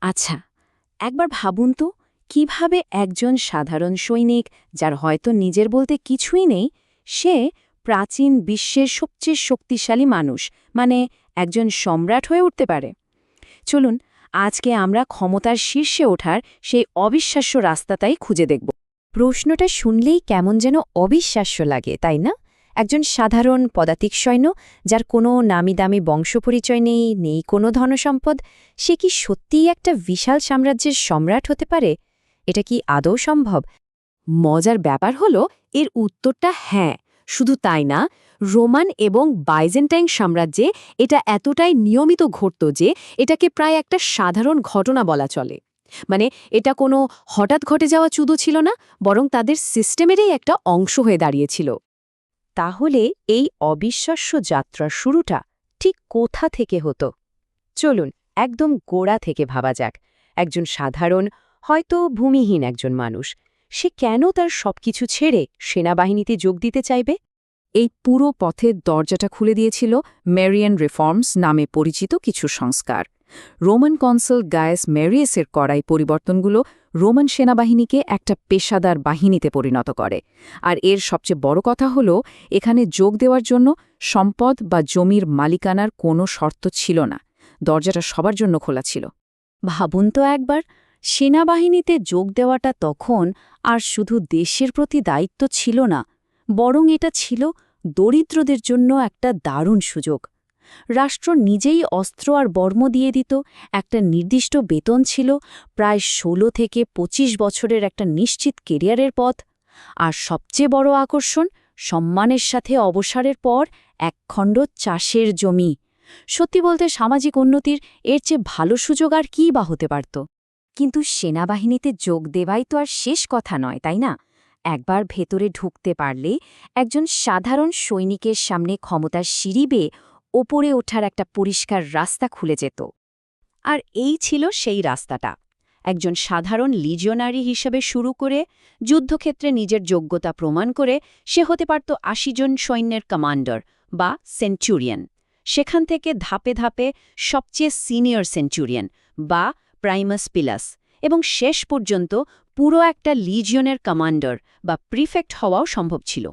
আচ্ছা, একবার ভাবুন তো কিভাবে একজন সাধারণ সৈনিক, যার হয়তো নিজের বলতে কিছুই নেই, সে প্রাচীন বিশ্বের সবচেয়ে শক্তিশালী মানুষ, মানে একজন সম্রাট হয়ে উঠতে পারে। চলুন আজকে আমরা ক্ষমতার শীর্ষে ওঠার সেই অবিশ্বাস্য রাস্তাটাই খুঁজে দেখব। প্রশ্নটা শুনলেই কেমন যেন অবিশ্বাস্য লাগে, তাই না? একজন সাধারণ পদাতিক সৈন্য, যার কোনো নামিদামি বংশপরিচয় নেই কোনো ধনসম্পদ, সে কি সত্যিই একটা বিশাল সাম্রাজ্যের সম্রাট হতে পারে? এটা কি আদৌ সম্ভব? মজার ব্যাপার হলো এর উত্তরটা হ্যাঁ। শুধু তাই না, রোমান এবং বাইজেন্টাইন সাম্রাজ্যে এটা এতটাই নিয়মিত ঘটত যে এটাকে প্রায় একটা সাধারণ ঘটনা বলা চলে। মানে এটা কোনো হঠাৎ ঘটে যাওয়া চুদো ছিল না, বরং তাদের সিস্টেমেরই একটা অংশ হয়ে দাঁড়িয়েছিল। তাহলে এই অবিশ্বাস্য যাত্রার শুরুটা ঠিক কোথা থেকে হতো? চলুন একদম গোড়া থেকে ভাবা যাক। একজন সাধারণ, হয়তো ভূমিহীন একজন মানুষ, সে কেন তার সবকিছু ছেড়ে সেনাবাহিনীতে যোগ দিতে চাইবে? এই পুরো পথের দরজাটা খুলে দিয়েছিল মেরিয়ান রিফর্মস নামে পরিচিত কিছু সংস্কার। রোমান কনসাল গায়াস মেরিয়াসের করা এই পরিবর্তনগুলো রোমান সেনাবাহিনীকে একটা পেশাদার বাহিনীতে পরিণত করে। আর এর সবচেয়ে বড় কথা হলো, এখানে যোগ দেওয়ার জন্য সম্পদ বা জমির মালিকানার কোনো শর্ত ছিল না। দরজাটা সবার জন্য খোলা ছিল। ভাবুন তো একবার, সেনাবাহিনীতে যোগ দেওয়াটা তখন আর শুধু দেশের প্রতি দায়িত্ব ছিল না, বরং এটা ছিল দরিদ্রদের জন্য একটা দারুণ সুযোগ। রাষ্ট্র নিজেই অস্ত্র আর বর্ম দিয়ে দিত, একটা নির্দিষ্ট বেতন ছিল, প্রায় ১৬ থেকে ২৫ বছরের একটা নিশ্চিত কেরিয়ারের পথ। আর সবচেয়ে বড় আকর্ষণ, সম্মানের সাথে অবসরের পর একখণ্ড চাষের জমি। সত্যি বলতে সামাজিক উন্নতির এর চেয়ে ভালো সুযোগ আর কী বা হতে পারত? কিন্তু সেনাবাহিনীতে যোগ দেওয়াই তো আর শেষ কথা নয়, তাই না? একবার ভেতরে ঢুকতে পারলে একজন সাধারণ সৈনিকের সামনে ক্ষমতার সিঁড়ি বেয়ে ওপরে ওঠার একটা পরিষ্কার রাস্তা খুলে যেত। আর এই ছিল সেই রাস্তাটা। একজন সাধারণ লিজিওনারি হিসেবে শুরু করে যুদ্ধক্ষেত্রে নিজের যোগ্যতা প্রমাণ করে সে হতে পারত ৮০ জন সৈন্যের কমান্ডার বা সেঞ্চুরিয়ান। সেখান থেকে ধাপে ধাপে সবচেয়ে সিনিয়র সেঞ্চুরিয়ান বা প্রাইমাস পিলাস, এবং শেষ পর্যন্ত পুরো একটা লিজিয়নের কমান্ডার বা প্রিফেক্ট হওয়াও সম্ভব ছিল।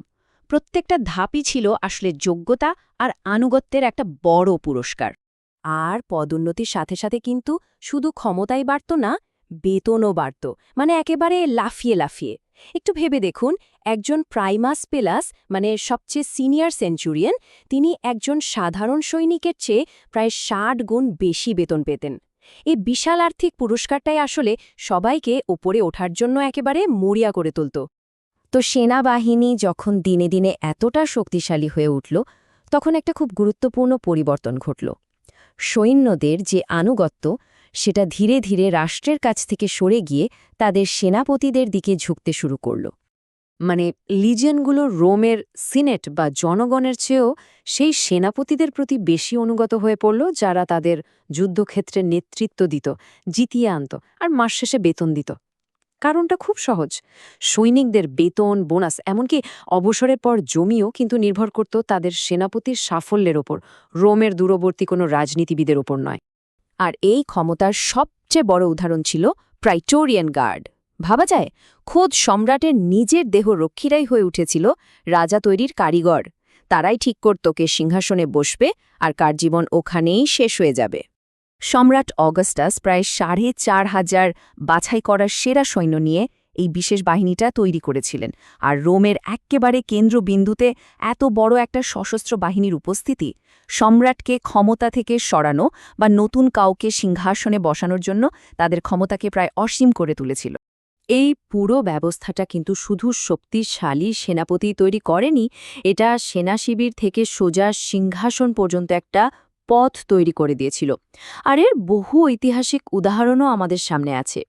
প্রত্যেকটা ধাপই ছিল আসলে যোগ্যতা আর আনুগত্যের একটা বড় পুরস্কার। আর পদোন্নতির সাথে সাথে কিন্তু শুধু ক্ষমতাই বাড়ত না, বেতনও বাড়ত, মানে একেবারে লাফিয়ে লাফিয়ে। একটু ভেবে দেখুন, একজন প্রাইমাস পেলাস, মানে সবচেয়ে সিনিয়র সেঞ্চুরিয়ান, তিনি একজন সাধারণ সৈনিকের চেয়ে প্রায় ৬০ গুণ বেশি বেতন পেতেন। এই বিশাল আর্থিক পুরস্কারটাই আসলে সবাইকে ওপরে ওঠার জন্য একেবারে মরিয়া করে তুলত। তো সেনাবাহিনী যখন দিনে দিনে এতটা শক্তিশালী হয়ে উঠল, তখন একটা খুব গুরুত্বপূর্ণ পরিবর্তন ঘটল। সৈন্যদের যে আনুগত্য, সেটা ধীরে ধীরে রাষ্ট্রের কাছ থেকে সরে গিয়ে তাদের সেনাপতিদের দিকে ঝুঁকতে শুরু করল। মানে লিজিয়নগুলো রোমের সিনেট বা জনগণের চেয়েও সেই সেনাপতিদের প্রতি বেশি অনুগত হয়ে পড়ল, যারা তাদের যুদ্ধক্ষেত্রে নেতৃত্ব দিত, জিতিয়ে আনত আর মাস শেষে বেতন দিত। কারণটা খুব সহজ। সৈনিকদের বেতন, বোনাস, এমনকি অবসরের পর জমিও কিন্তু নির্ভর করত তাদের সেনাপতির সাফল্যের ওপর, রোমের দূরবর্তী কোনো রাজনীতিবিদের ওপর নয়। আর এই ক্ষমতার সবচেয়ে বড় উদাহরণ ছিল প্রাইটোরিয়ান গার্ড। ভাবা যায়, খোদ সম্রাটের নিজের দেহরক্ষীরাই হয়ে উঠেছিল রাজা তৈরির কারিগর। তারাই ঠিক করত কে সিংহাসনে বসবে আর কার জীবন ওখানেই শেষ হয়ে যাবে। সম্রাট অগাস্টাস প্রায় ৪,৫০০ বাছাই করার সেরা সৈন্য নিয়ে এই বিশেষ বাহিনীটা তৈরি করেছিলেন। আর রোমের এক্কেবারে কেন্দ্রবিন্দুতে এত বড় একটা সশস্ত্র বাহিনীর উপস্থিতি সম্রাটকে ক্ষমতা থেকে সরানো বা নতুন কাউকে সিংহাসনে বসানোর জন্য তাদের ক্ষমতাকে প্রায় অসীম করে তুলেছিল। এই পুরো ব্যবস্থাটা কিন্তু শুধু শক্তিশালী সেনাপতি তৈরি করেনি, এটা সেনা শিবির থেকে সোজা সিংহাসন পর্যন্ত একটা পথ তৈরি করে দিয়েছিল। আর এর বহু ঐতিহাসিক উদাহরণও আমাদের সামনে আছে।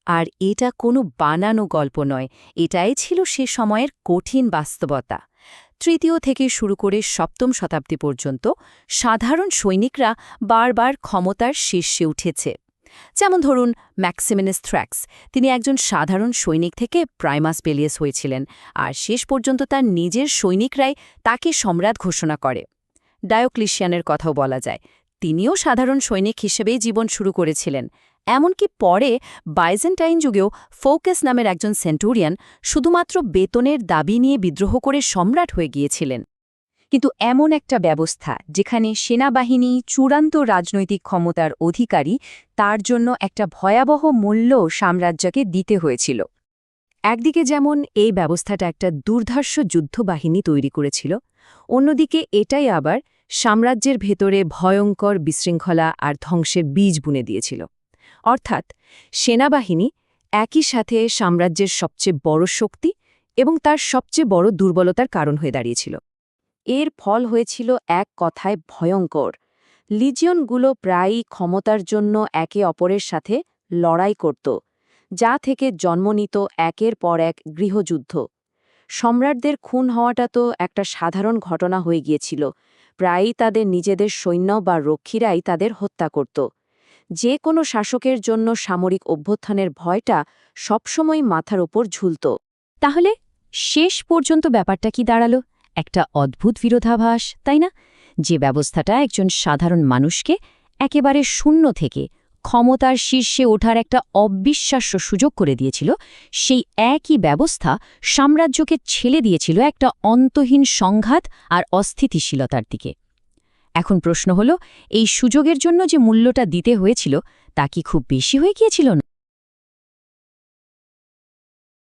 আর এটা কোনো বানানো গল্প নয়, এটাই ছিল সে সময়ের কঠিন বাস্তবতা। তৃতীয় থেকে শুরু করে ৭ম শতাব্দী পর্যন্ত সাধারণ সৈনিকরা বারবার ক্ষমতার শীর্ষে উঠেছে। যেমন ধরুন ম্যাক্সিমিনাস থ্র্যাক্স, তিনি একজন সাধারণ সৈনিক থেকে প্রাইমাস পেলিয়াস হয়েছিলেন, আর শেষ পর্যন্ত তার নিজের সৈনিকরাই তাকে সম্রাট ঘোষণা করে। ডায়োক্লিশিয়ানের কথাও বলা যায়, তিনিও সাধারণ সৈনিক হিসেবেই জীবন শুরু করেছিলেন। এমনকি পরে বাইজেন্টাইন যুগেও ফোকাস নামের একজন সেন্টুরিয়ান শুধুমাত্র বেতনের দাবি নিয়ে বিদ্রোহ করে সম্রাট হয়ে গিয়েছিলেন। কিন্তু এমন একটা ব্যবস্থা যেখানে সেনাবাহিনী চূড়ান্ত রাজনৈতিক ক্ষমতার অধিকারী, তার জন্য একটা ভয়াবহ মূল্য সাম্রাজ্যকে দিতে হয়েছিল। একদিকে যেমন এই ব্যবস্থাটা একটা দুর্ধর্ষ যুদ্ধবাহিনী তৈরি করেছিল, অন্যদিকে এটাই আবার সাম্রাজ্যের ভেতরে ভয়ঙ্কর বিশৃঙ্খলা আর ধ্বংসের বীজ বুনে দিয়েছিল। অর্থাৎ সেনাবাহিনী একই সাথে সাম্রাজ্যের সবচেয়ে বড় শক্তি এবং তার সবচেয়ে বড় দুর্বলতার কারণ হয়ে দাঁড়িয়েছিল। এর ফল হয়েছিল এক কথায় ভয়ঙ্কর। লিজিয়নগুলো প্রায়ই ক্ষমতার জন্য একে অপরের সাথে লড়াই করত, যা থেকে জন্ম নিত একের পর এক গৃহযুদ্ধ। সম্রাটদের খুন হওয়াটা তো একটা সাধারণ ঘটনা হয়ে গিয়েছিল, প্রায়ই তাদের নিজেদের সৈন্য বা রক্ষীরাই তাদের হত্যা করত। যে কোনো শাসকের জন্য সামরিক অভ্যুত্থানের ভয়টা সবসময় মাথার ওপর ঝুলত। তাহলে শেষ পর্যন্ত ব্যাপারটা কি দাঁড়ালো? একটা অদ্ভুত বিরোধাভাস, তাই না? যে ব্যবস্থাটা একজন সাধারণ মানুষকে একেবারে শূন্য থেকে ক্ষমতার শীর্ষে ওঠার একটা অবিশ্বাস্য সুযোগ করে দিয়েছিল, সেই একই ব্যবস্থা সাম্রাজ্যকে ঠেলে দিয়েছিল একটা অন্তহীন সংঘাত আর অস্থিতিশীলতার দিকে। এখন প্রশ্ন হলো, এই সুযোগের জন্য যে মূল্যটা দিতে হয়েছিল তা কি খুব বেশি হয়ে গিয়েছিল না?